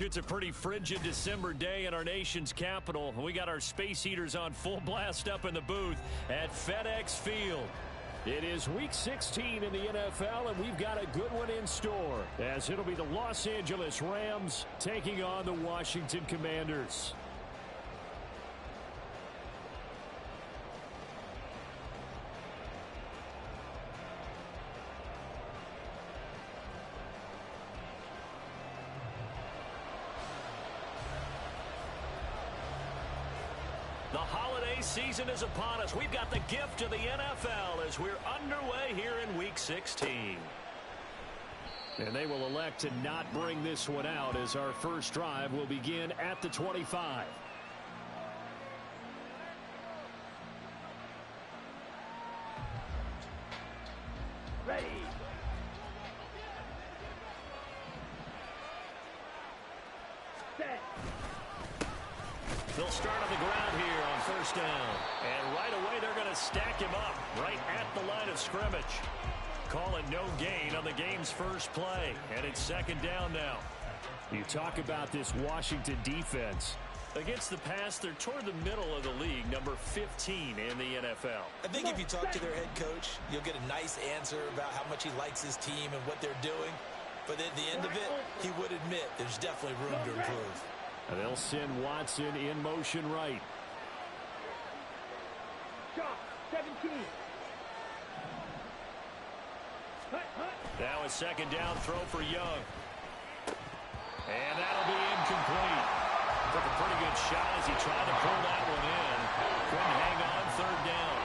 It's a pretty frigid December day in our nation's capital. We got our space heaters on full blast up in the booth at FedEx Field. It is Week 16 in the NFL, and we've got a good one in store, as it'll be the Los Angeles Rams taking on the Washington Commanders. The holiday season is upon us. We've got the gift of the NFL as we're underway here in Week 16. And they will elect to not bring this one out as our first drive will begin at the 25. Ready. Set. They'll start on the ground here on first down. And right away, they're going to stack him up right at the line of scrimmage. Call it no gain on the game's first play. And it's second down now. You talk about this Washington defense. Against the pass, they're toward the middle of the league, number 15 in the NFL. I think if you talk to their head coach, you'll get a nice answer about how much he likes his team and what they're doing. But at the end of it, he would admit there's definitely room to improve. And they'll send Watson in motion right. Drop. 17. Now a second down throw for Young. And that'll be incomplete. Took a pretty good shot as he tried to pull that one in. Couldn't hang on third down.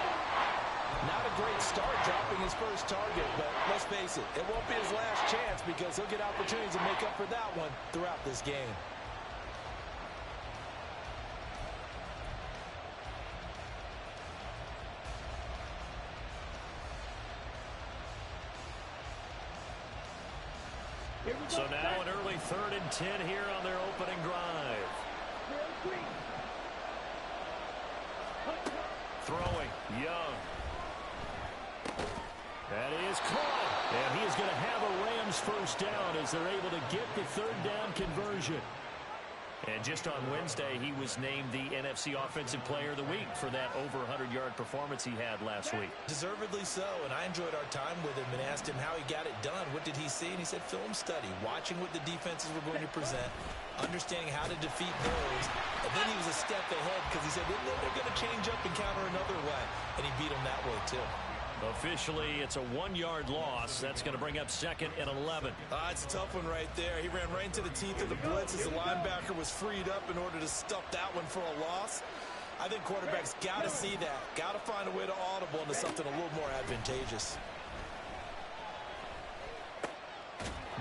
Not a great start dropping his first target, but let's face it, it won't be his last chance because he'll get opportunities to make up for that one throughout this game. So now an early 3rd and 10 here on their opening drive. Throwing, Young. That is caught. And he is going to have a Rams first down as they're able to get the third down conversion. And just on Wednesday, he was named the NFC Offensive Player of the Week for that over 100-yard performance he had last week. Deservedly so, and I enjoyed our time with him and asked him how he got it done. What did he see? And he said film study, watching what the defenses were going to present, understanding how to defeat those. And then he was a step ahead because he said they're going to change up and counter another way, and he beat them that way too. Officially, it's a 1-yard loss. That's going to bring up 2nd and 11. It's a tough one right there. He ran right into the teeth of the blitz as the linebacker was freed up in order to stuff that one for a loss. I think quarterbacks got to see that. Got to find a way to audible into something a little more advantageous.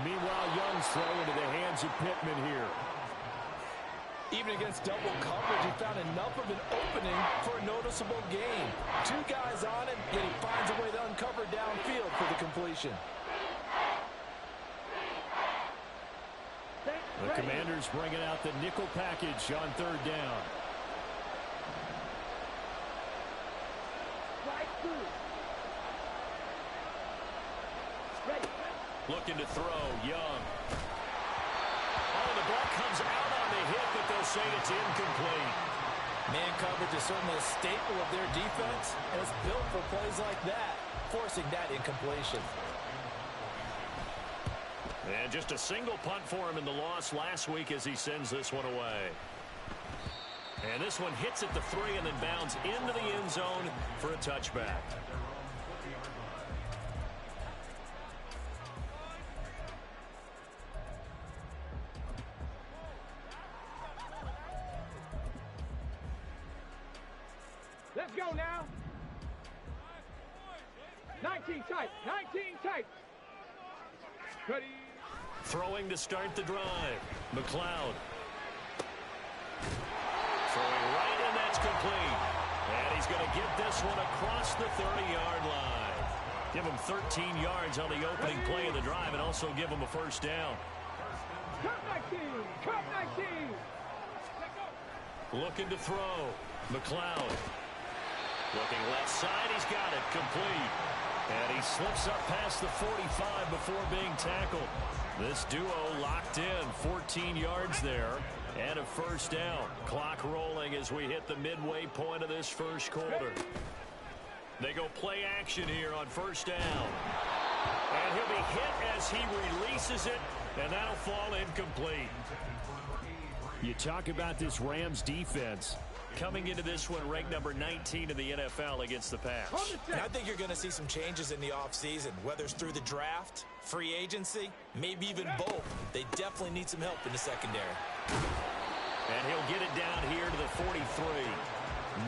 Meanwhile, Young's throw into the hands of Pittman here. Even against double coverage, he found enough of an opening for a noticeable gain. 2 guys on it, yet he finds a way to uncover downfield for the completion. The Commanders bringing out the nickel package on third down. Looking to throw, Young. Oh, the ball comes out on the hit, but they'll say it's incomplete. Man coverage is certainly a staple of their defense, and it's built for plays like that, forcing that incompletion. And just a single punt for him in the loss last week as he sends this one away. And this one hits at the 3 and then bounds into the end zone for a touchback. Let's go now. 19 tight. 19 tight. Ready. Throwing to start the drive. McLeod. Throwing right, and that's complete. And he's going to get this one across the 30-yard line. Give him 13 yards on the opening play of the drive and also give him a first down. Cup 19. Cup 19. Looking to throw. McLeod. Looking left side, he's got it, complete. And he slips up past the 45 before being tackled. This duo locked in, 14 yards there, and a first down. Clock rolling as we hit the midway point of this first quarter. They go play action here on first down. And he'll be hit as he releases it, and that'll fall incomplete. You talk about this Rams defense. Coming into this one, ranked number 19 in the NFL against the pass. And I think you're going to see some changes in the offseason, whether it's through the draft, free agency, maybe even both. They definitely need some help in the secondary. And he'll get it down here to the 43.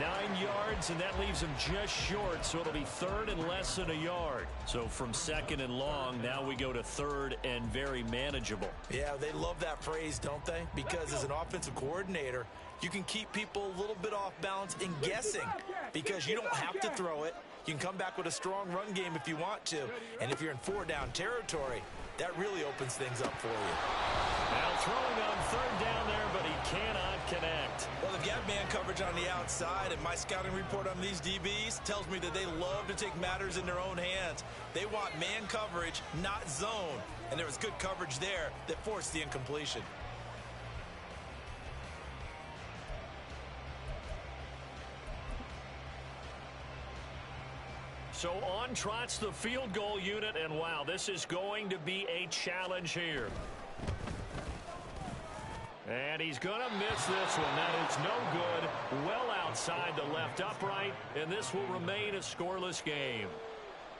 9 yards, and that leaves him just short, so it'll be third and less than a yard. So from second and long, now we go to third and very manageable. Yeah, they love that phrase, don't they? Because as an offensive coordinator, you can keep people a little bit off balance and guessing because you don't have to throw it. You can come back with a strong run game if you want to. And if you're in four-down territory, that really opens things up for you. Now throwing on third down there, but he cannot connect. Well, they've got man coverage on the outside, and my scouting report on these DBs tells me that they love to take matters in their own hands. They want man coverage, not zone. And there was good coverage there that forced the incompletion. So on trots the field goal unit, and wow, this is going to be a challenge here. And he's going to miss this one. That is no good. Well outside the left upright, and this will remain a scoreless game.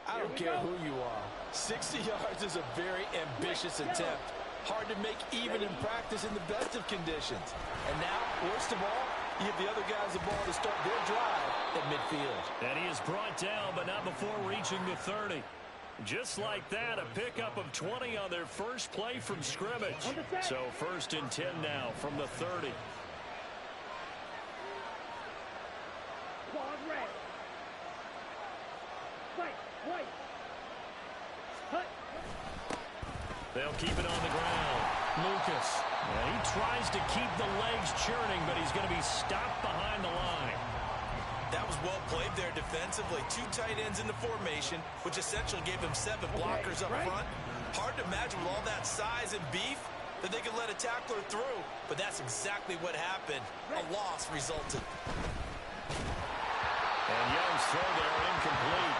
I don't care who you are. 60 yards is a very ambitious attempt. Hard to make even in practice in the best of conditions. And now, worst of all, you give the other guys the ball to start their drive at midfield. And he is brought down, but not before reaching the 30. Just like that, a pickup of 20 on their first play from scrimmage. So first and 10 now from the 30. They'll keep it on the ground. Lucas. And he tries to keep the legs churning, but he's going to be stopped behind the line. That was well played there defensively. Two tight ends in the formation, which essentially gave him 7 blockers up front. Hard to imagine with all that size and beef that they could let a tackler through, but that's exactly what happened. A loss resulted. And Young's throw there incomplete.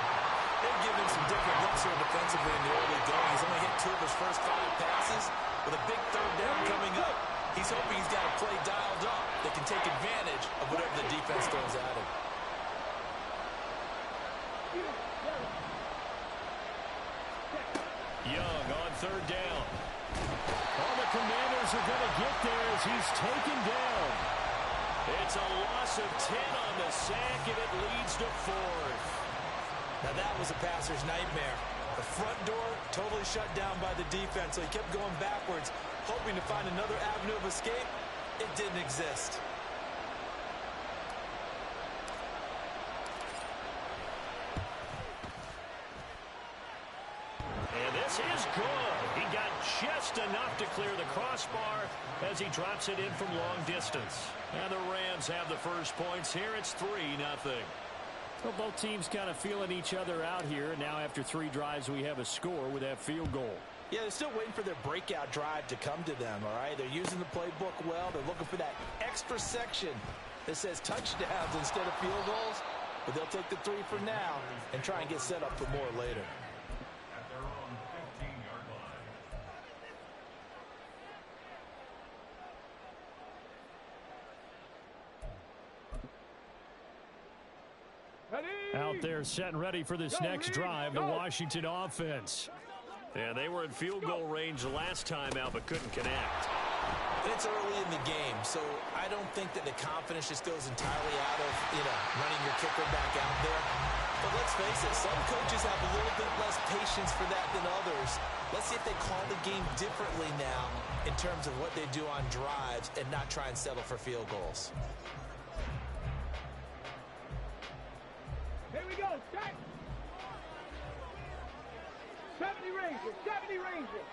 They've given him some different looks here defensively in the early going. He's only hit 2 of his first 5 passes. With a big third down coming up, he's hoping he's got a play dialed up that can take advantage of whatever the defense throws at him. Young on third down. All the Commanders are going to get there as he's taken down. It's a loss of 10 on the sack, and it leads to 4th. Now that was a passer's nightmare. The front door totally shut down by the defense, so he kept going backwards, hoping to find another avenue of escape. It didn't exist. And this is good. He got just enough to clear the crossbar as he drops it in from long distance. And the Rams have the first points here. It's 3-0. Well, both teams kind of feeling each other out here. Now after 3 drives, we have a score with that field goal. Yeah, they're still waiting for their breakout drive to come to them, all right? They're using the playbook well. They're looking for that extra section that says touchdowns instead of field goals. But they'll take the 3 for now and try and get set up for more later. Out there set and ready for this next drive, the Washington offense. And they were in field goal range the last time out, but couldn't connect. It's early in the game, so I don't think that the confidence just goes entirely out of, running your kicker back out there. But let's face it, some coaches have a little bit less patience for that than others. Let's see if they call the game differently now in terms of what they do on drives and not try and settle for field goals. Here we go, set. 70 Rangers, 70 Rangers.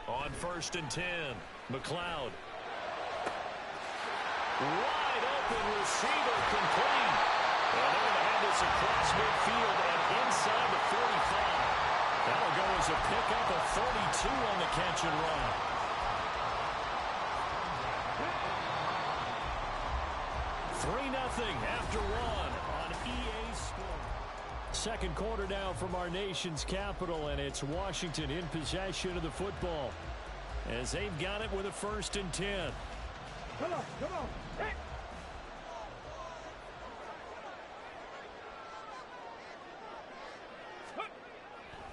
On first and 10, McLeod. Wide open receiver complete. And they're going to have this gets across midfield and inside the 45. That'll go as a pickup of 42 on the catch and run. After one on EA Sports. Second quarter now from our nation's capital, and it's Washington in possession of the football as they've got it with a 1st and 10. Come on, come on. Hey.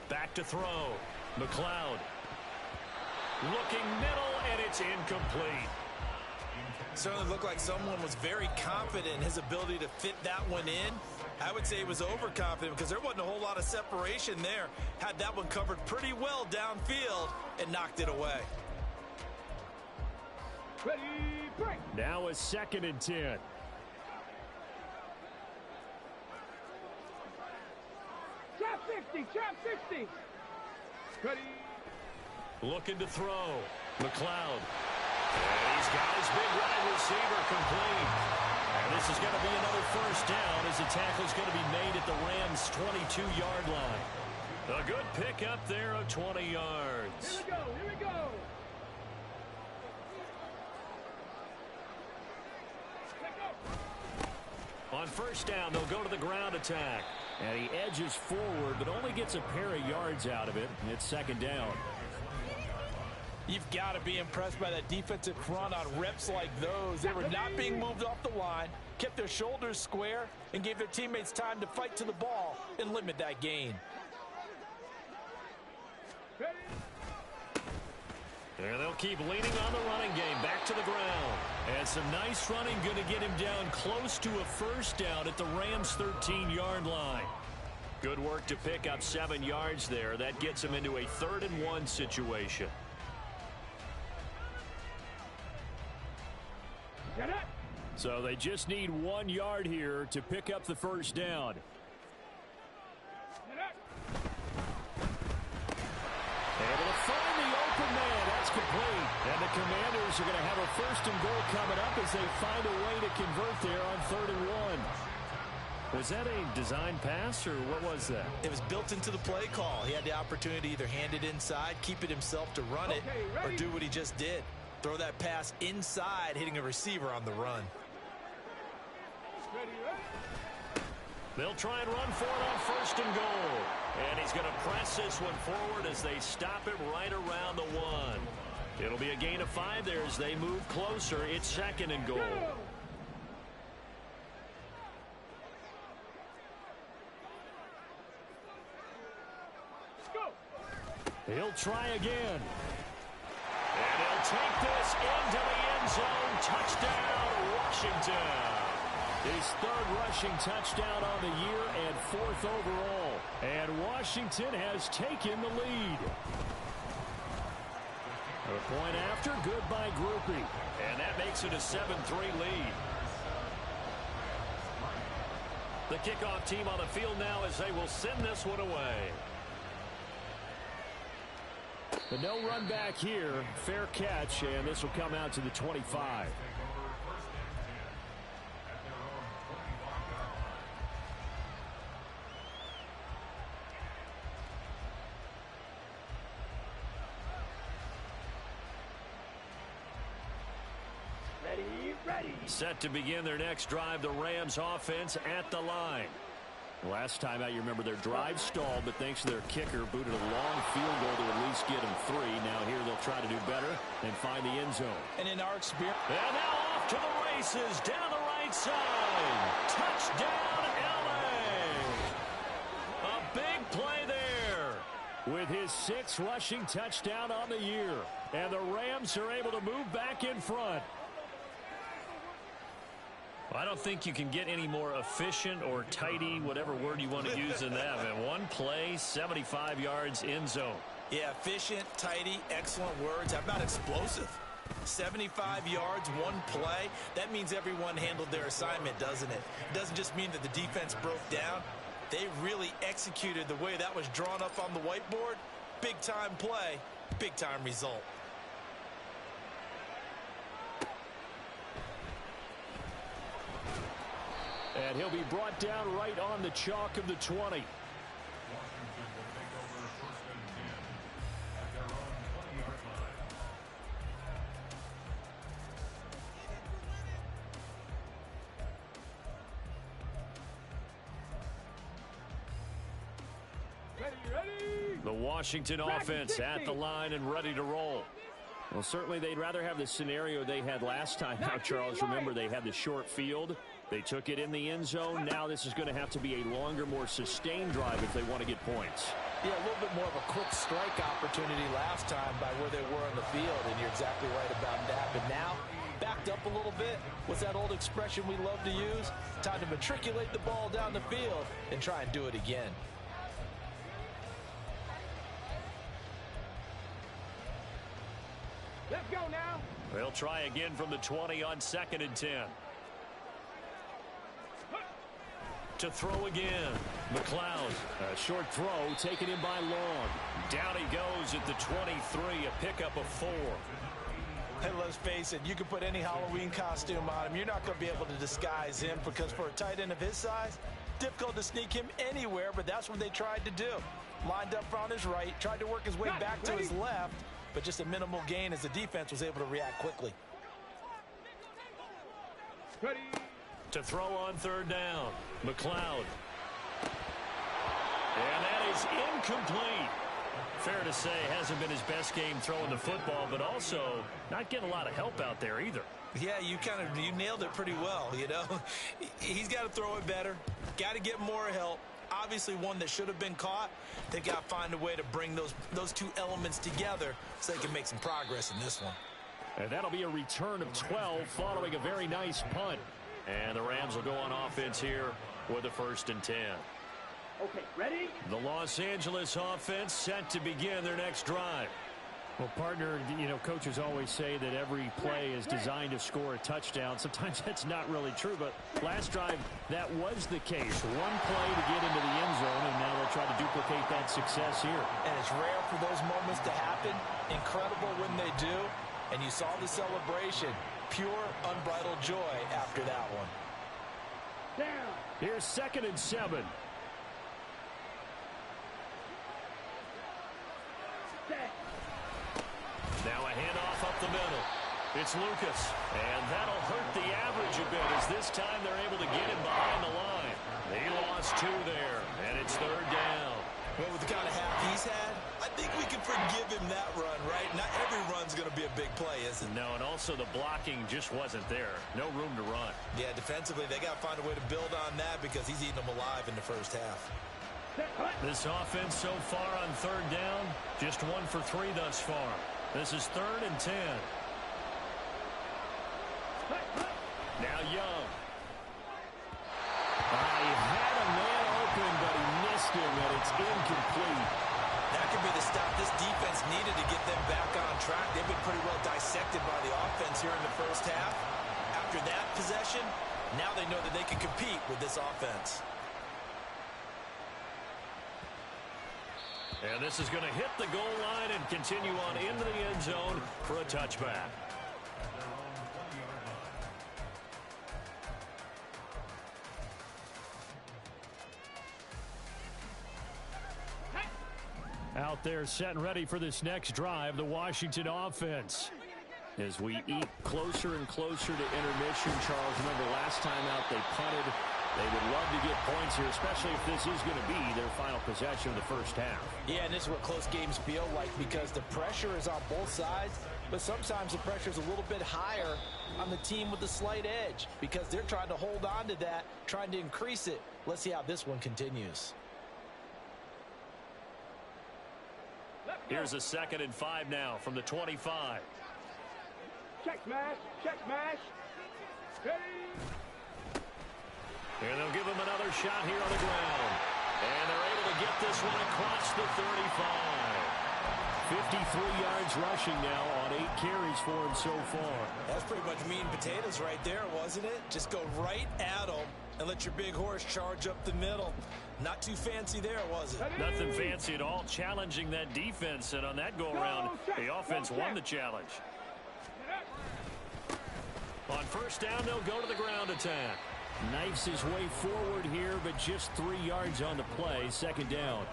Back to throw. McLeod. Looking middle, and it's incomplete. Certainly looked like someone was very confident in his ability to fit that one in. I would say he was overconfident because there wasn't a whole lot of separation there. Had that one covered pretty well downfield and knocked it away. Ready, break. Now a 2nd and 10. Trap 50, trap 50. Ready. Looking to throw. McLeod. And he's got his big wide receiver complete. And this is going to be another 1st down as the tackle is going to be made at the Rams' 22-yard line. A good pickup there of 20 yards. Here we go, here we go. On 1st down, they'll go to the ground attack. And he edges forward, but only gets a pair of yards out of it. It's 2nd down. You've got to be impressed by that defensive front on reps like those. They were not being moved off the line, kept their shoulders square, and gave their teammates time to fight to the ball and limit that gain. And they'll keep leaning on the running game. Back to the ground. And some nice running going to get him down close to a 1st down at the Rams' 13-yard line. Good work to pick up 7 yards there. That gets him into a 3rd and 1 situation. So they just need 1 yard here to pick up the 1st down. Able to find the open man. That's complete. And the Commanders are going to have a 1st and goal coming up as they find a way to convert there on 3rd and 1. Was that a design pass, or what was that? It was built into the play call. He had the opportunity to either hand it inside, keep it himself to run it, or do what he just did. Throw that pass inside, hitting a receiver on the run. They'll try and run for it on 1st and goal. And he's going to press this one forward as they stop him right around the 1. It'll be a gain of 5 there as they move closer. It's 2nd and goal. He'll try again. And he'll take this into the end zone. Touchdown, Washington. His 3rd rushing touchdown on the year and 4th overall. And Washington has taken the lead. A point after, good by Grupe. And that makes it a 7-3 lead. The kickoff team on the field now as they will send this one away. The no run back here, fair catch, and this will come out to the 25. Set to begin their next drive, the Rams offense at the line. Last time out, you remember their drive stalled, but thanks to their kicker, booted a long field goal to at least get them 3. Now here they'll try to do better and find the end zone. And in our experience... And now off to the races, down the right side. Touchdown, LA! A big play there with his 6th rushing touchdown on the year. And the Rams are able to move back in front. I don't think you can get any more efficient or tidy, whatever word you want to use in that. And 1 play, 75 yards, end zone. Yeah, efficient, tidy, excellent words. How about explosive? 75 yards, 1 play. That means everyone handled their assignment, doesn't it? It doesn't just mean that the defense broke down. They really executed the way that was drawn up on the whiteboard. Big-time play, big-time result. And he'll be brought down right on the chalk of the 20. The Washington offense at the line and ready to roll. Well, certainly they'd rather have the scenario they had last time out, Charles. Remember, they had the short field. They took it in the end zone. Now this is going to have to be a longer, more sustained drive if they want to get points. Yeah, a little bit more of a quick strike opportunity last time by where they were on the field, and you're exactly right about that. But now, backed up a little bit. What's that old expression we love to use? Time to matriculate the ball down the field and try and do it again. Let's go now. They'll try again from the 20 on 2nd and 10. To throw again. McLeod. A short throw taken in by Long. Down he goes at the 23. A pickup of 4. Hey, let's face it, you can put any Halloween costume on him. You're not going to be able to disguise him because for a tight end of his size, difficult to sneak him anywhere, but that's what they tried to do. Lined up on his right, tried to work his way back to his left, but just a minimal gain as the defense was able to react quickly. Ready. To throw on 3rd down. McLeod. And that is incomplete. Fair to say, hasn't been his best game throwing the football, but also not getting a lot of help out there either. Yeah, you nailed it pretty well, you know. He's got to throw it better. Got to get more help. Obviously one that should have been caught. They got to find a way to bring those two elements together so they can make some progress in this one. And that'll be a return of 12 following a very nice punt. And the Rams will go on offense here with a 1st and 10. Okay, ready? The Los Angeles offense set to begin their next drive. Well, partner, you know, coaches always say that every play is designed to score a touchdown. Sometimes that's not really true, but last drive, that was the case. One play to get into the end zone, and now they'll try to duplicate that success here. And it's rare for those moments to happen. Incredible when they do. And you saw the celebration. Pure, unbridled joy after that one. Down. Here's 2nd and 7. Set. Now a handoff up the middle. It's Lucas. And that'll hurt the average a bit as this time they're able to get him behind the line. They lost 2 there, and it's 3rd down. Well, with the kind of half he's had, I think we can forgive him that run, right? Not every run's going to be a big play, is it? No, and also the blocking just wasn't there. No room to run. Yeah, defensively, they got to find a way to build on that because he's eating them alive in the first half. This offense so far on 3rd down, just 1 for 3 thus far. This is 3rd and 10. Now Young. He had a man open, but he missed him, and it's incomplete. That could be the stop this defense needed to get them back on track. They've been pretty well dissected by the offense here in the first half. After that possession, now they know that they can compete with this offense. And this is going to hit the goal line and continue on into the end zone for a touchback. Out there set and ready for this next drive, the Washington offense. As we eat closer and closer to intermission, Charles, remember last time out they punted. They would love to get points here, especially if this is going to be their final possession of the first half. Yeah, and this is what close games feel like because the pressure is on both sides, but sometimes the pressure is a little bit higher on the team with the slight edge because they're trying to hold on to that, trying to increase it. Let's see how this one continues. Here's a 2nd and 5 now from the 25. Check smash. Check smash. Ready. And they'll give him another shot here on the ground. And they're able to get this one across the 35. 53 yards rushing now on 8 carries for him so far. That's pretty much meat and potatoes right there, wasn't it? Just go right at them and let your big horse charge up the middle. Not too fancy there, was it? Nothing fancy at all, challenging that defense. And on that go-around, the offense won the challenge. On 1st down, they'll go to the ground attack. Knifes his way forward here, but just 3 yards on the play. Second down.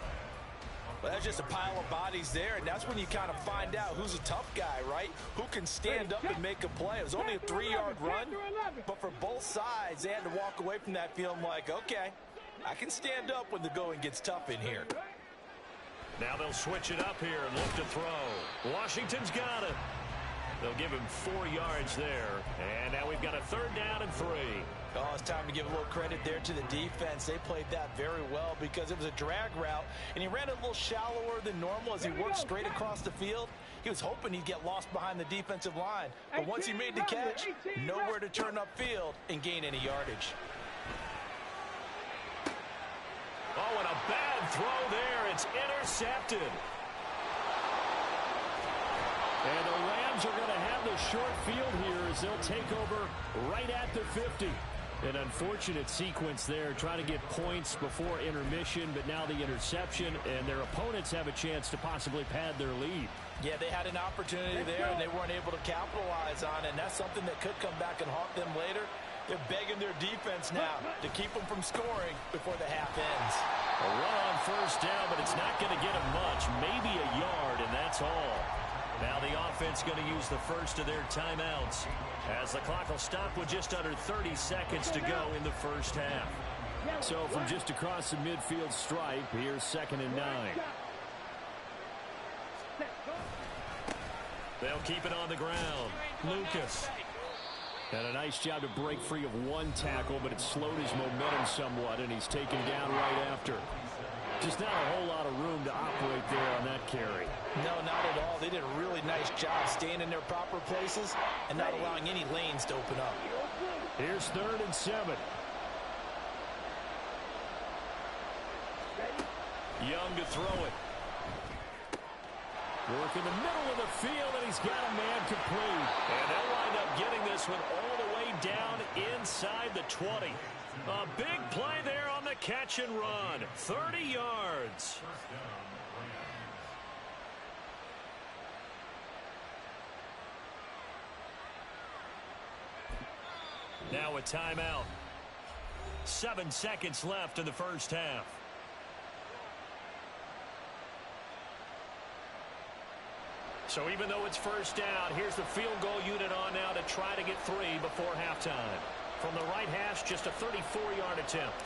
Well, that's just a pile of bodies there, and that's when you kind of find out who's a tough guy, right? Who can stand up and make a play. It was only a 3-yard run, but for both sides, they had to walk away from that feeling like, okay, I can stand up when the going gets tough in here. Now they'll switch it up here and look to throw. Washington's got it. They'll give him 4 yards there. And now we've got a 3rd down and 3. Oh, it's time to give a little credit there to the defense. They played that very well because it was a drag route, and he ran it a little shallower than normal as he worked straight across the field. He was hoping he'd get lost behind the defensive line, but once he made the catch, nowhere to turn upfield and gain any yardage. Oh, and a bad throw there. It's intercepted. And the Rams are going to have the short field here as they'll take over right at the 50. An unfortunate sequence there, trying to get points before intermission, but now the interception, and their opponents have a chance to possibly pad their lead. Yeah, they had an opportunity there, and they weren't able to capitalize on it, and that's something that could come back and haunt them later. They're begging their defense now to keep them from scoring before the half ends. A run on 1st down, but it's not going to get them much, maybe a yard, and that's all. Now the offense going to use the first of their timeouts as the clock will stop with just under 30 seconds to go in the first half. So from just across the midfield stripe, here's 2nd and 9. They'll keep it on the ground. Lucas. And a nice job to break free of one tackle, but it slowed his momentum somewhat, and he's taken down right after. Just not a whole lot of room to operate there on that carry. No, not at all. They did a really nice job staying in their proper places and not allowing any lanes to open up. Here's 3rd and 7. Young to throw it. Work in the middle of the field, and he's got a man complete. And they'll wind up getting this one all the way down inside the 20. A big play there on the catch and run. 30 yards. Now a timeout. 7 seconds left in the first half. So even though it's 1st down, here's the field goal unit on now to try to get 3 before halftime. From the right hash, just a 34-yard attempt.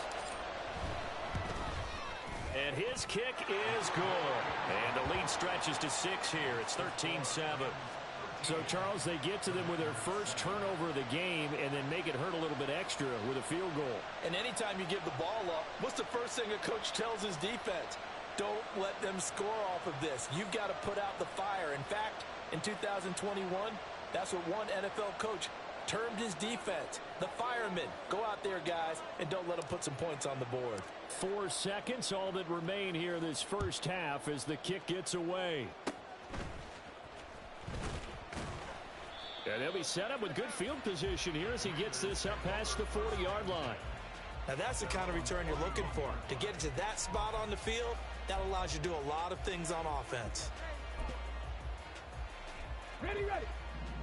And his kick is good. And the lead stretches to 6 here. It's 13-7. So, Charles, they get to them with their first turnover of the game and then make it hurt a little bit extra with a field goal. And anytime you give the ball up, what's the first thing a coach tells his defense? Don't let them score off of this. You've got to put out the fire. In fact, in 2021, that's what one NFL coach termed his defense. The firemen. Go out there, guys, and don't let them put some points on the board. 4 seconds, all that remain here this first half as the kick gets away. And he'll be set up with good field position here as he gets this up past the 40-yard line. Now that's the kind of return you're looking for. To get it to that spot on the field, that allows you to do a lot of things on offense. Ready, ready.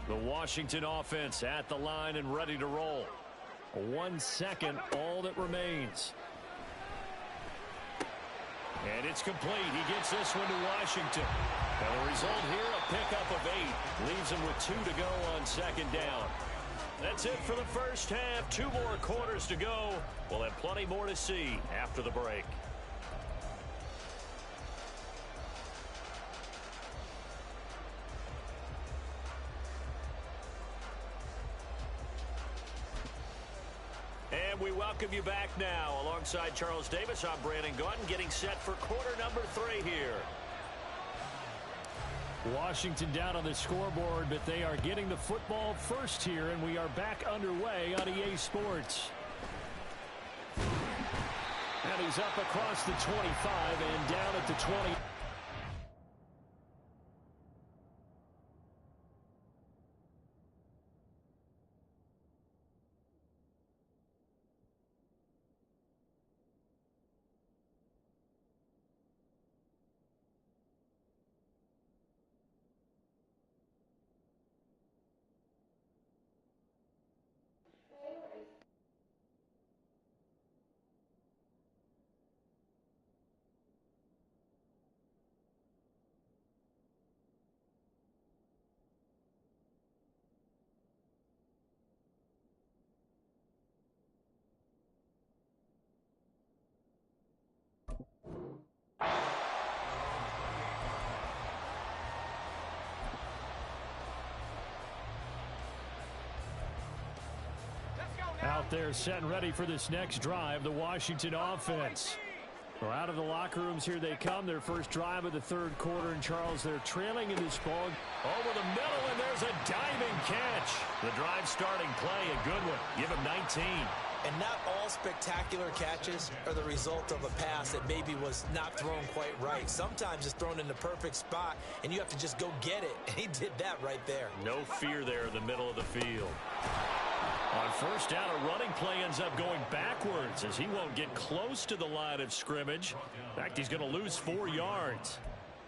The Washington offense at the line and ready to roll. 1 second, all that remains. And it's complete. He gets this one to Washington. And the result here, a pickup of 8. Leaves him with 2 to go on 2nd down. That's it for the first half. 2 more quarters to go. We'll have plenty more to see after the break. And we welcome you back now. Alongside Charles Davis, I'm Brandon Gaudin, getting set for quarter number 3 here. Washington down on the scoreboard, but they are getting the football first here, and we are back underway on EA Sports. And he's up across the 25 and down at the 20. out there setting ready for this next drive, the Washington offense. Well, out of the locker rooms, here they come. Their first drive of the third quarter. And, Charles, they're trailing in this ball. Over the middle, and there's a diving catch. The drive starting play, a good one. Give him 19. And not all spectacular catches are the result of a pass that maybe was not thrown quite right. Sometimes it's thrown in the perfect spot, and you have to just go get it. And he did that right there. No fear there in the middle of the field. On first down, a running play ends up going backwards as he won't get close to the line of scrimmage. In fact, he's going to lose 4 yards.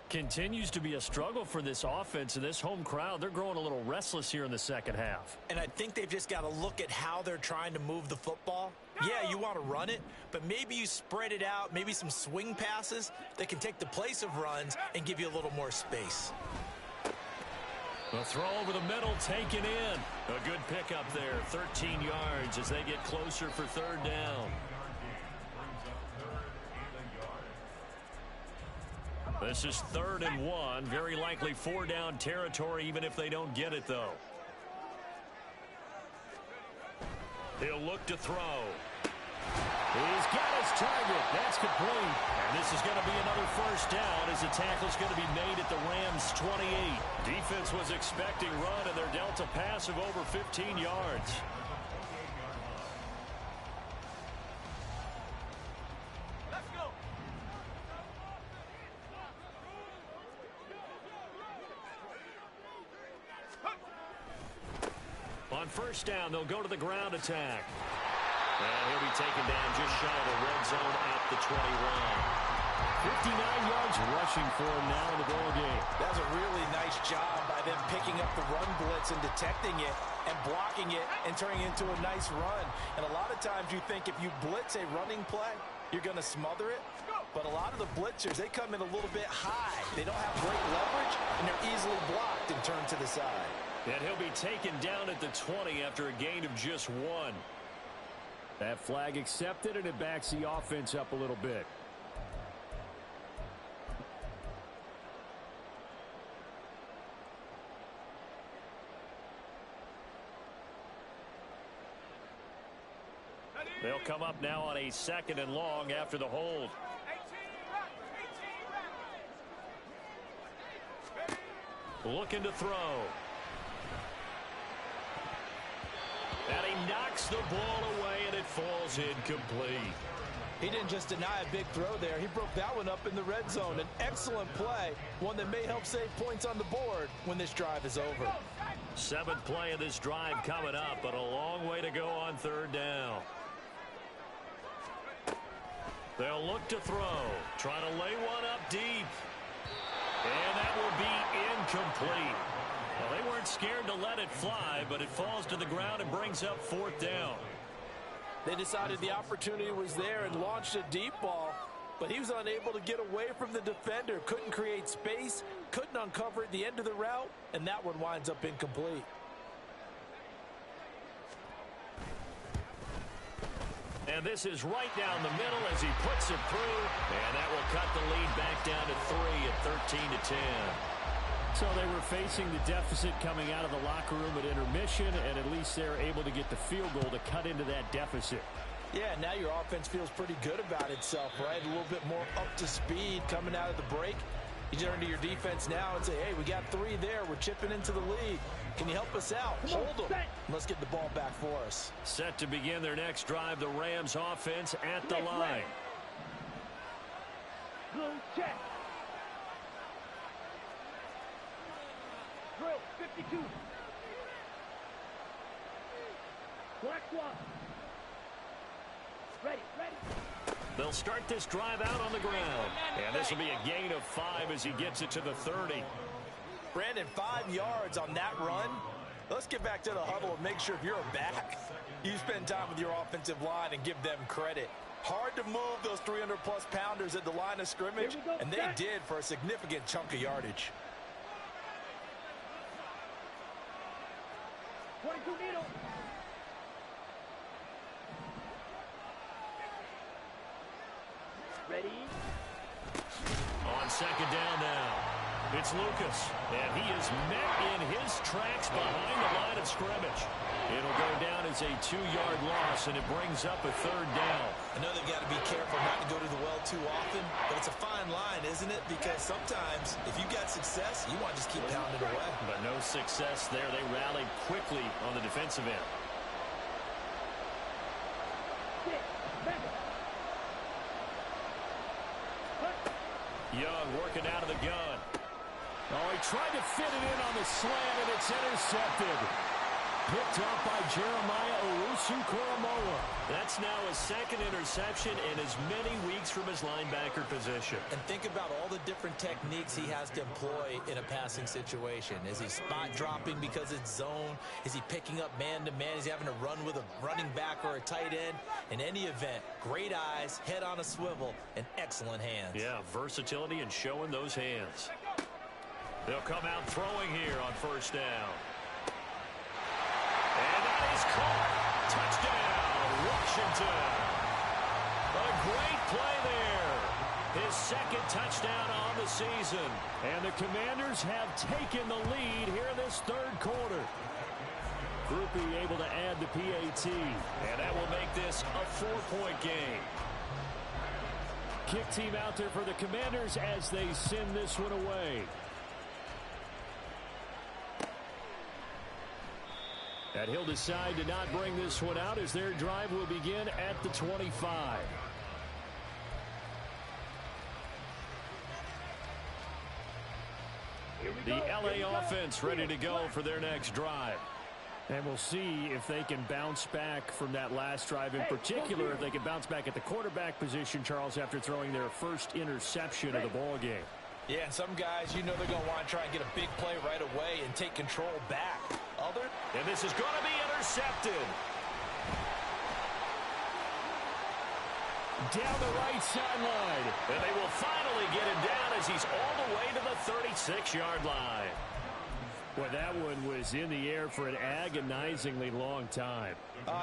Continues to be a struggle for this offense and this home crowd. They're growing a little restless here in the second half. And I think they've just got to look at how they're trying to move the football. Yeah, you want to run it, but maybe you spread it out, maybe some swing passes that can take the place of runs and give you a little more space. The throw over the middle taken in. A good pickup there, 13 yards as they get closer for third down. This is 3rd and 1. Very likely 4-down territory even if they don't get it, though. He'll look to throw. He's got his target. That's complete. And this is going to be another first down as the tackle's going to be made at the Rams' 28. Defense was expecting run, and they're dealt a pass of over 15 yards. Let's go. On first down, they'll go to the ground attack. And he'll be taken down just shy of the red zone at the 21. 59 yards rushing for him now in the ball game. That was a really nice job by them picking up the run blitz and detecting it and blocking it and turning it into a nice run. And a lot of times you think if you blitz a running play, you're going to smother it. But a lot of the blitzers, they come in a little bit high. They don't have great leverage, and they're easily blocked and turned to the side. And he'll be taken down at the 20 after a gain of just 1. That flag accepted, and it backs the offense up a little bit. They'll come up now on a 2nd and long after the hold. Looking to throw. And he knocks the ball away, and it falls incomplete. He didn't just deny a big throw there. He broke that one up in the red zone. An excellent play, one that may help save points on the board when this drive is over. 7th play of this drive coming up, but a long way to go on 3rd down. They'll look to throw, trying to lay one up deep. And that will be incomplete. Well, they weren't scared to let it fly, but it falls to the ground and brings up 4th down. They decided the opportunity was there and launched a deep ball, but he was unable to get away from the defender, couldn't create space, couldn't uncover at the end of the route, and that one winds up incomplete. And this is right down the middle as he puts it through, and that will cut the lead back down to 3 at 13-10. So they were facing the deficit coming out of the locker room at intermission, and at least they're able to get the field goal to cut into that deficit. Yeah, now your offense feels pretty good about itself, right? A little bit more up to speed coming out of the break. You turn to your defense now and say, hey, we got 3 there. We're chipping into the lead. Can you help us out? Hold them. Let's get the ball back for us. Set to begin their next drive, the Rams offense at the line. Blue check. Drill 52. Black swap. Ready. They'll start this drive out on the ground. And this will be a gain of 5 as he gets it to the 30. Brandon, 5 yards on that run. Let's get back to the huddle and make sure if you're back, you spend time with your offensive line and give them credit. Hard to move those 300-plus pounders at the line of scrimmage, and they did for a significant chunk of yardage. 22 needle. Ready? On 2nd down now, it's Lucas, and he is met in his tracks behind the line of scrimmage. It'll go down as a 2-yard loss, and it brings up a 3rd down. I know they've got to be careful not to go to the well too often, but it's a fine line, isn't it? Because sometimes if you got success, you want to just keep pounding away. But no success there. They rallied quickly on the defensive end. Young working out of the gun. Oh, he tried to fit it in on the slant, and it's intercepted. Picked off by Jeremiah Owusu-Koramoah. That's now his 2nd interception in as many weeks from his linebacker position. And think about all the different techniques he has to employ in a passing situation. Is he spot dropping because it's zone? Is he picking up man-to-man? Is he having to run with a running back or a tight end? In any event, great eyes, head on a swivel, and excellent hands. Yeah, versatility and showing those hands. They'll come out throwing here on 1st down. And that is caught. Touchdown, Washington. A great play there. His 2nd touchdown on the season. And the Commanders have taken the lead here in this 3rd quarter. Grupe able to add the PAT. And that will make this a 4-point game. Kick team out there for the Commanders as they send this one away. And he'll decide to not bring this one out as their drive will begin at the 25. The LA offense ready to go for their next drive. And we'll see if they can bounce back from that last drive. In particular, if they can bounce back at the quarterback position, Charles, after throwing their 1st interception of the ball game. Yeah, some guys, you know they're going to want to try and get a big play right away and take control back. And this is going to be intercepted. Down the right sideline. And they will finally get him down as he's all the way to the 36-yard line. Well, that one was in the air for an agonizingly long time.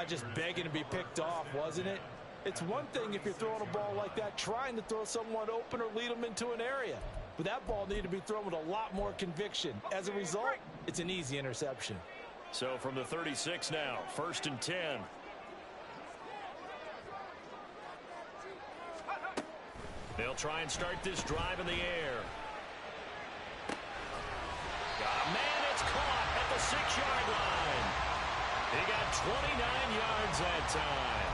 Just begging to be picked off, wasn't it? It's one thing if you're throwing a ball like that, trying to throw someone open or lead them into an area. But that ball needed to be thrown with a lot more conviction. As a result, it's an easy interception. So from the 36 now, 1st and 10. They'll try and start this drive in the air. Got a man, it's caught at the 6-yard line. He got 29 yards that time.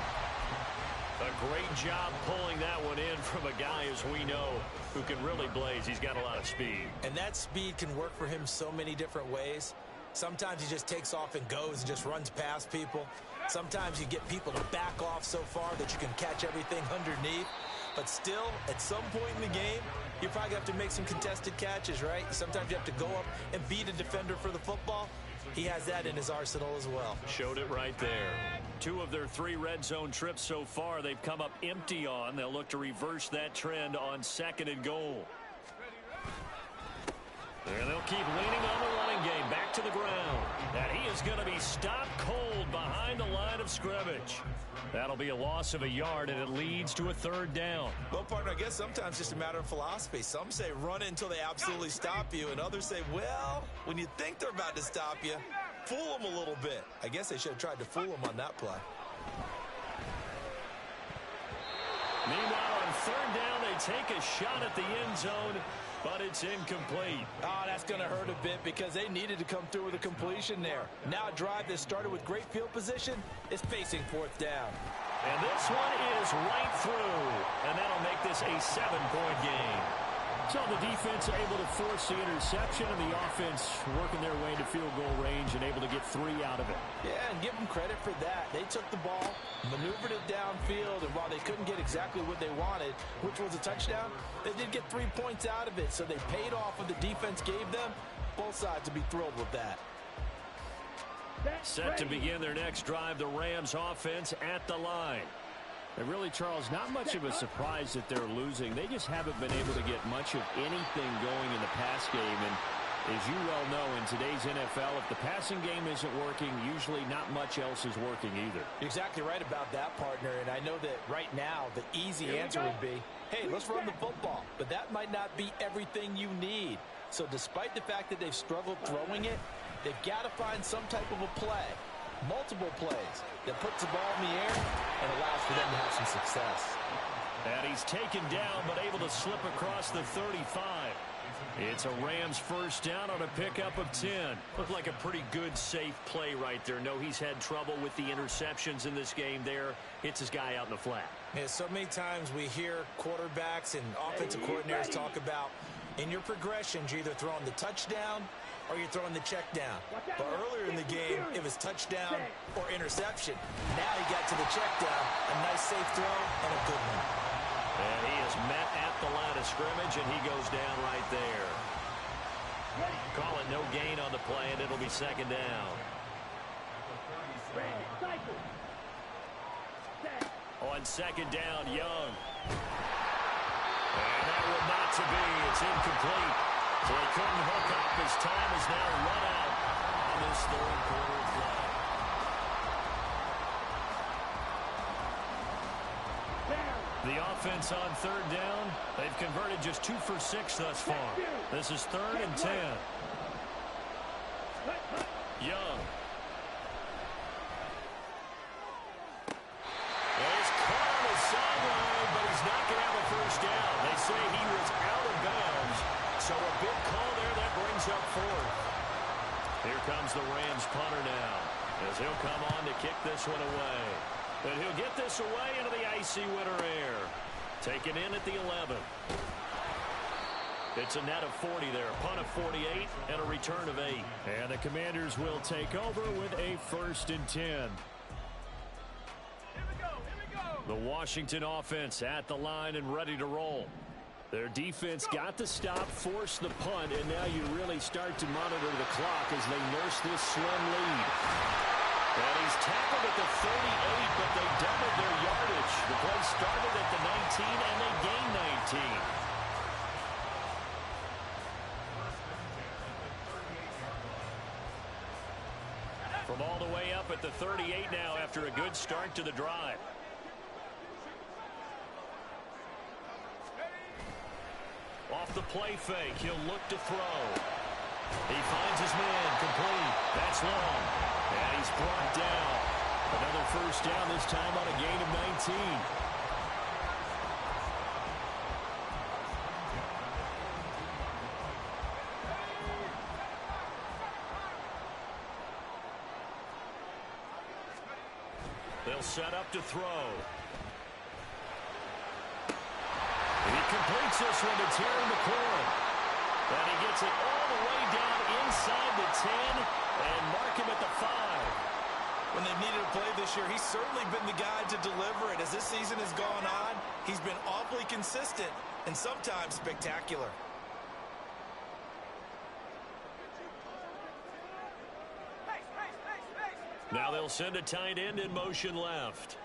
A great job pulling that one in from a guy, as we know, who can really blaze. He's got a lot of speed. And that speed can work for him so many different ways. Sometimes he just takes off and goes and just runs past people. Sometimes you get people to back off so far that you can catch everything underneath. But still, at some point in the game, you probably have to make some contested catches, right? Sometimes you have to go up and beat a defender for the football. He has that in his arsenal as well. Showed it right there. 2 of their 3 red zone trips so far they've come up empty on. They'll look to reverse that trend on 2nd and goal. And they'll keep leaning on the running game back to the ground. And he is going to be stopped cold behind the line of scrimmage. That'll be a loss of a yard, and it leads to a 3rd down. Well, partner, I guess sometimes it's just a matter of philosophy. Some say run until they absolutely stop you, and others say, well, when you think they're about to stop you, fool them a little bit. I guess they should have tried to fool them on that play. Meanwhile, on 3rd down, they take a shot at the end zone, but it's incomplete. Oh, that's going to hurt a bit because they needed to come through with a completion there. Now a drive that started with great field position is facing 4th down. And this one is right through. And that'll make this a 7-point game. So the defense able to force the interception, and the offense working their way into field goal range and able to get 3 out of it. Yeah, and give them credit for that. They took the ball, maneuvered it downfield, and while they couldn't get exactly what they wanted, which was a touchdown, they did get 3 points out of it. So they paid off what the defense gave them. Both sides would be thrilled with that. Set to begin their next drive, the Rams offense at the line. And really, Charles, not much of a surprise that they're losing. They just haven't been able to get much of anything going in the pass game. And as you well know, in today's NFL, if the passing game isn't working, usually not much else is working either. You're exactly right about that, partner. And I know that right now, the easy answer would be, hey, let's run the football. But that might not be everything you need. So despite the fact that they've struggled throwing it, they've got to find some type of a play. multiple plays that puts the ball in the air and allows for them to have some success. And he's taken down, but able to slip across the 35. It's a Rams first down on a pickup of 10. Looked like a pretty good, safe play right there. No, he's had trouble with the interceptions in this game there. Hits his guy out in the flat. Yeah, so many times we hear quarterbacks and offensive coordinators talk about in your progressions, you're either throwing the touchdown or you're throwing the check down. But earlier in the game, it was touchdown or interception. Now he got to the check down, a nice safe throw, and a good one. And he is met at the line of scrimmage, and he goes down right there. Call it no gain on the play, and it'll be second down. On second down, Young. And that will not to be. It's incomplete. So he couldn't hook up. His time is now run out on this third quarter play. The offense on third down, they've converted just 2 for 6 thus far. This is 3rd and 10. Young. He's caught on the sideline, but he's not going to have a first down. They say he was out of bounds, so a big call there that brings up 4th. Here comes the Rams punter now, as he'll come on to kick this one away. And he'll get this away into the icy winter air. Taken in at the 11. It's a net of 40 there. Punt of 48 and a return of 8. And the Commanders will take over with a 1st and 10. The Washington offense at the line and ready to roll. Their defense got the stop, forced the punt, and now you really start to monitor the clock as they nurse this slim lead. And he's tackled at the 38, but they doubled their yardage. The play started at the 19, and they gained 19. From all the way up at the 38 now after a good start to the drive. Off the play fake, he'll look to throw. He finds his man, complete. That's long. And he's brought down. Another first down, this time on a gain of 19. They'll set up to throw. He completes this one to Terry McLaurin. And he gets it all the way down inside the 10 and mark him at the 5. When they've needed a play this year, he's certainly been the guy to deliver it. As this season has gone on, he's been awfully consistent and sometimes spectacular. Now they'll send a tight end in motion left.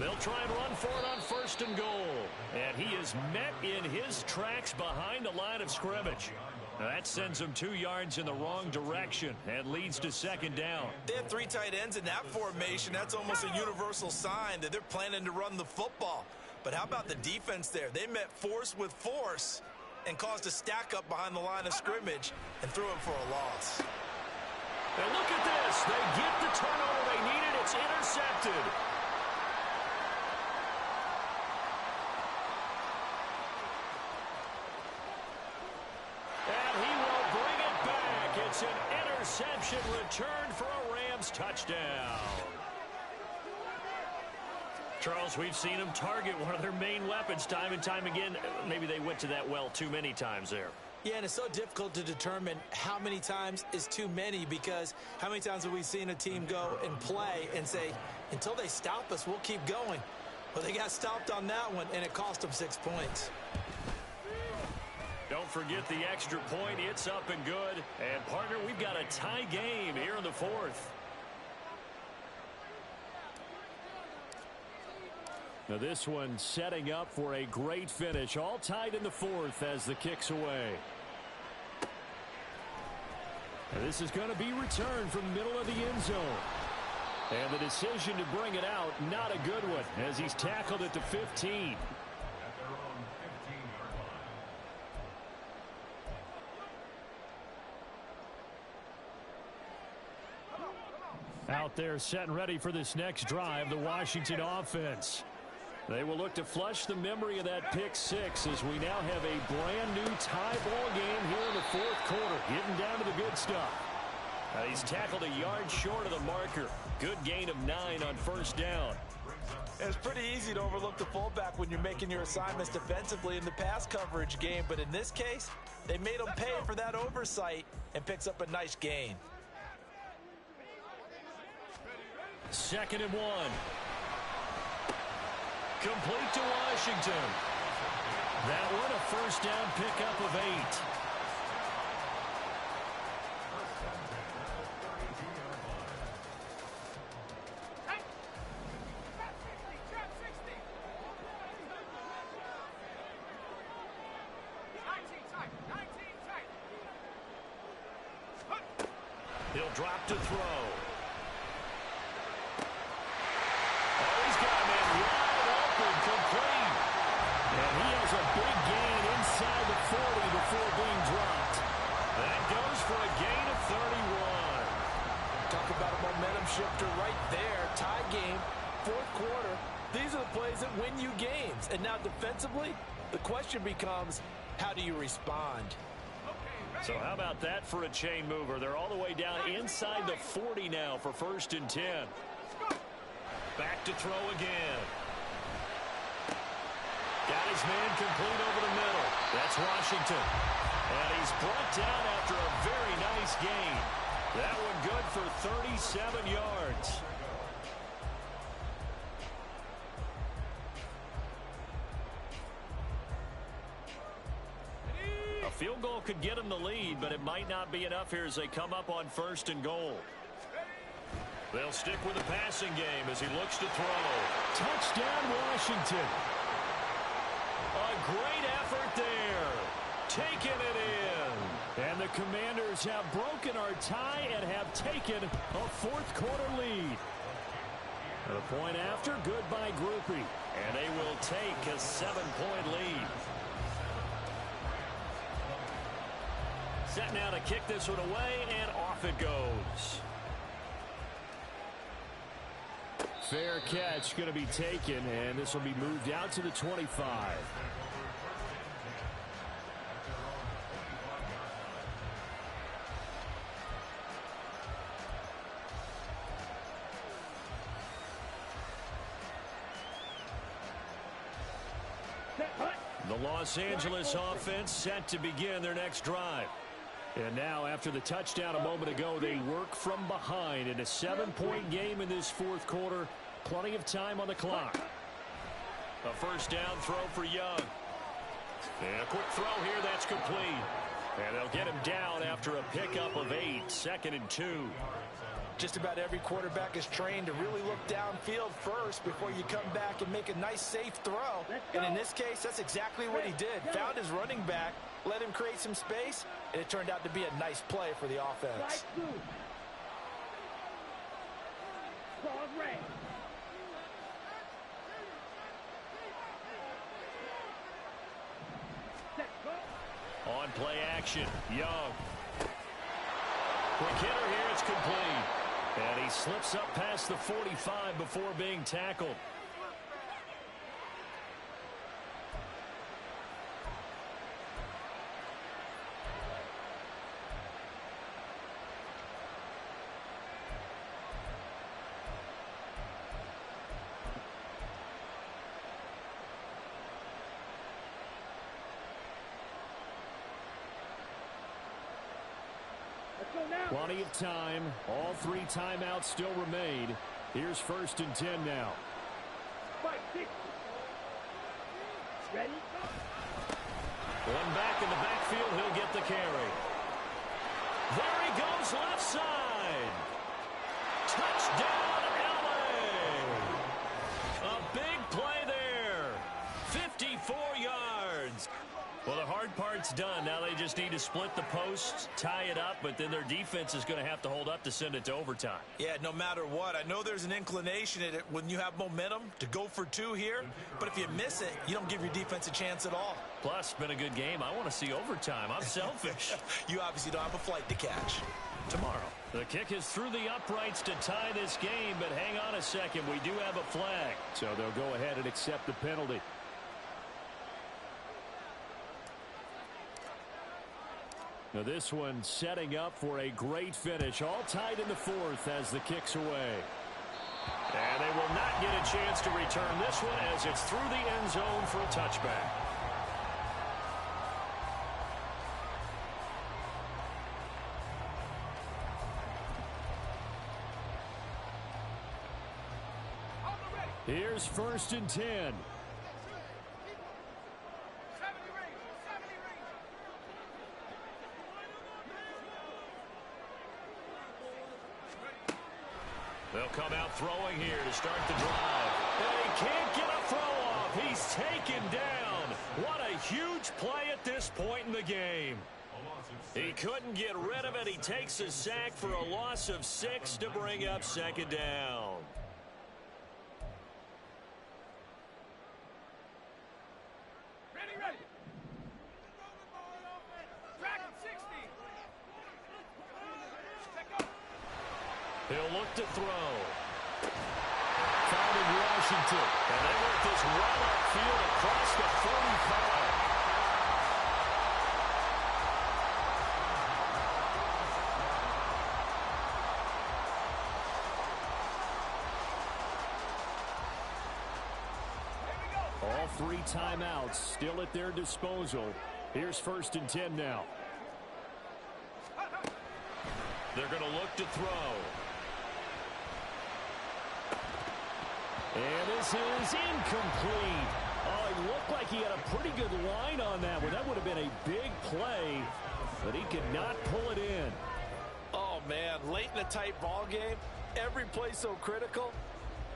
They'll try and run for it on 1st and goal. And he is met in his tracks behind the line of scrimmage. Now that sends him 2 yards in the wrong direction and leads to second down. They have 3 tight ends in that formation. That's almost a universal sign that they're planning to run the football. But how about the defense there? They met force with force and caused a stack up behind the line of scrimmage and threw it for a loss. And look at this. They get the turnover they needed. It's intercepted. And he will bring it back. It's an interception returned for a Rams touchdown. Charles, we've seen them target one of their main weapons time and time again. Maybe they went to that well too many times there. Yeah, and it's so difficult to determine how many times is too many, because how many times have we seen a team go and play and say, until they stop us, we'll keep going. Well, they got stopped on that one, and it cost them 6 points. Don't forget the extra point. It's up and good. And, partner, we've got a tie game here in the 4th. Now this one setting up for a great finish. All tied in the 4th as the kick's away. Now this is going to be returned from the middle of the end zone. And the decision to bring it out, not a good one, as he's tackled at the 15. Out there set and ready for this next drive, the Washington offense. They will look to flush the memory of that pick six as we now have a brand new tie ball game here in the fourth quarter. Getting down to the good stuff. He's tackled a yard short of the marker. Good gain of 9 on first down. It's pretty easy to overlook the fullback when you're making your assignments defensively in the pass coverage game. But in this case, they made him pay for that oversight and picks up a nice gain. 2nd and 1. Complete to Washington. That one a first down pickup of 8. He'll drop to throw. Oh, he's got a man wide open, complete. And he has a big gain inside the 40 before being dropped. That goes for a gain of 31. Talk about a momentum shifter right there. Tie game, fourth quarter. These are the plays that win you games. And now defensively, the question becomes, how do you respond? So how about that for a chain mover? They're all the way down inside the 40 now for 1st and 10. Back to throw again. Got his man complete over the middle. That's Washington. And he's brought down after a very nice gain. That one good for 37 yards. A field goal could get him the lead, but it might not be enough here as they come up on 1st and goal. They'll stick with the passing game as he looks to throw. Touchdown, Washington. A great effort there. Taking it in. And the Commanders have broken our tie and have taken a fourth quarter lead. The point after, good by Grupe. And they will take a 7-point lead. Set now to kick this one away, and off it goes. Fair catch going to be taken, and this will be moved out to the 25. The Los Angeles offense set to begin their next drive. And now, after the touchdown a moment ago, they work from behind in a 7-point game in this fourth quarter. Plenty of time on the clock. A first down throw for Young. And a quick throw here, that's complete. And they'll get him down after a pickup of 8, 2nd and 2. Just about every quarterback is trained to really look downfield first before you come back and make a nice, safe throw. And in this case, that's exactly what he did. Found his running back, let him create some space, and it turned out to be a nice play for the offense. On play action, Young. Quick hitter here, it's complete. And he slips up past the 45 before being tackled. Plenty of time. All 3 timeouts still remain. Here's 1st and 10 now. One back in the backfield, he'll get the carry. There he goes, left side. Touchdown, LA. A big play there. 54 yards. Well, the hard part's done. Now they just need to split the posts, tie it up, but then their defense is going to have to hold up to send it to overtime. Yeah, no matter what. I know there's an inclination in it when you have momentum to go for 2 here, but if you miss it, you don't give your defense a chance at all. Plus, it's been a good game. I want to see overtime. I'm selfish. You obviously don't have a flight to catch. Tomorrow. The kick is through the uprights to tie this game, but hang on a second. We do have a flag. So they'll go ahead and accept the penalty. Now this one setting up for a great finish. All tied in the fourth as the kick's away. And they will not get a chance to return this one as it's through the end zone for a touchback. Here's 1st and 10. They'll come out throwing here to start the drive. And he can't get a throw off. He's taken down. What a huge play at this point in the game. He couldn't get rid of it. He takes a sack for a loss of 6 to bring up 2nd down. He'll look to throw. Found in Washington. And they work this right upfield across the 45. All 3 timeouts still at their disposal. Here's 1st and 10 now. They're going to look to throw. And this is incomplete. Oh, it looked like he had a pretty good line on that one. That would have been a big play, but he could not pull it in. Oh, man, late in a tight ball game, every play so critical,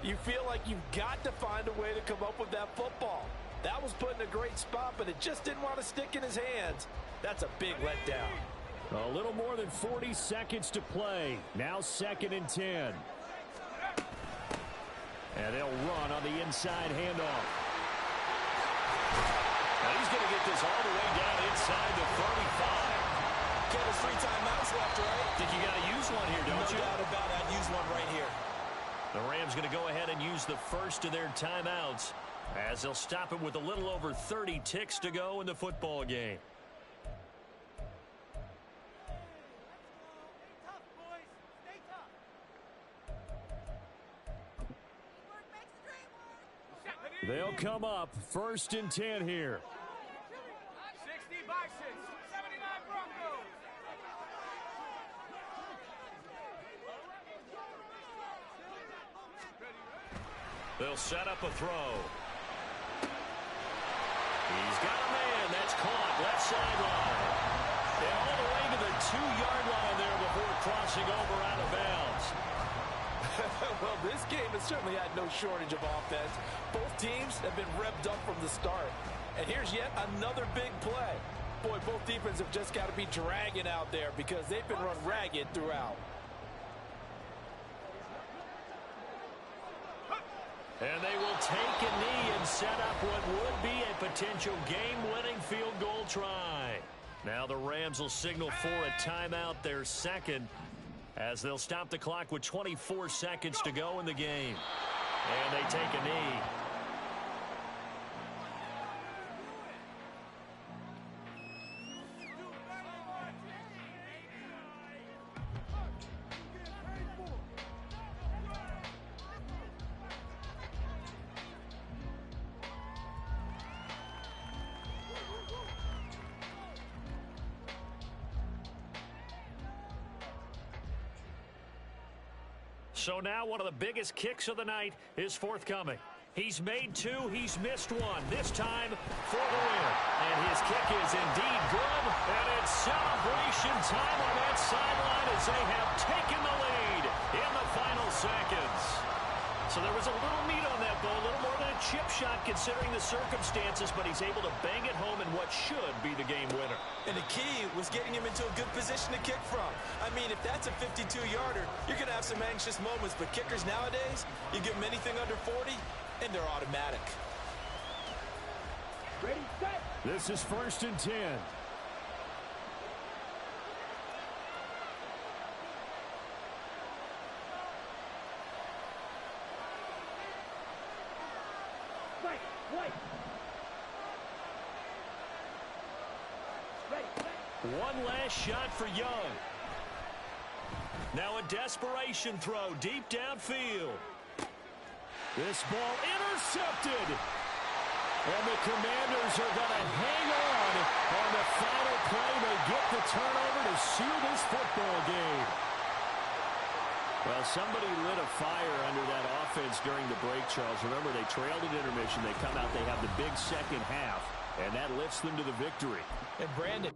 you feel like you've got to find a way to come up with that football. That was put in a great spot, but it just didn't want to stick in his hands. That's a big letdown. A little more than 40 seconds to play. Now 2nd and 10. And they'll run on the inside handoff. Now he's going to get this all the way down inside the 35. Get his 3 timeouts left, right? Think you got to use one here, don't you? No doubt about it. I'd use one right here. The Rams going to go ahead and use the first of their timeouts as they'll stop it with a little over 30 ticks to go in the football game. They'll come up 1st and 10 here. 60 by 6. 79 Broncos. They'll set up a throw. He's got a man. That's caught. Left sideline. And all the way to the 2-yard line there before crossing over out of bounds. Well, this game has certainly had no shortage of offense. Both teams have been revved up from the start. And here's yet another big play. Boy, both defenses have just got to be dragging out there because they've been run ragged throughout. And they will take a knee and set up what would be a potential game-winning field goal try. Now the Rams will signal for a timeout, their 2nd, as they'll stop the clock with 24 seconds to go in the game. And they take a knee. So now one of the biggest kicks of the night is forthcoming. He's made 2, he's missed 1, this time for the win. And his kick is indeed good, and it's celebration time on that sideline as they have taken the lead in the final seconds. So there was a little meat on that ball, a little more than a chip shot considering the circumstances, but he's able to bang it home in what should be the game winner. And the key was getting him into a good position to kick from. I mean, if that's a 52-yarder, you're going to have some anxious moments. But kickers nowadays, you give them anything under 40, and they're automatic. Ready, set. This is 1st and 10. One last shot for Young. Now a desperation throw deep downfield. This ball intercepted. And the Commanders are going to hang on the final play. They get the turnover to seal this football game. Well, somebody lit a fire under that offense during the break, Charles. Remember, they trailed at intermission. They come out, they have the big second half, and that lifts them to the victory. And Brandon,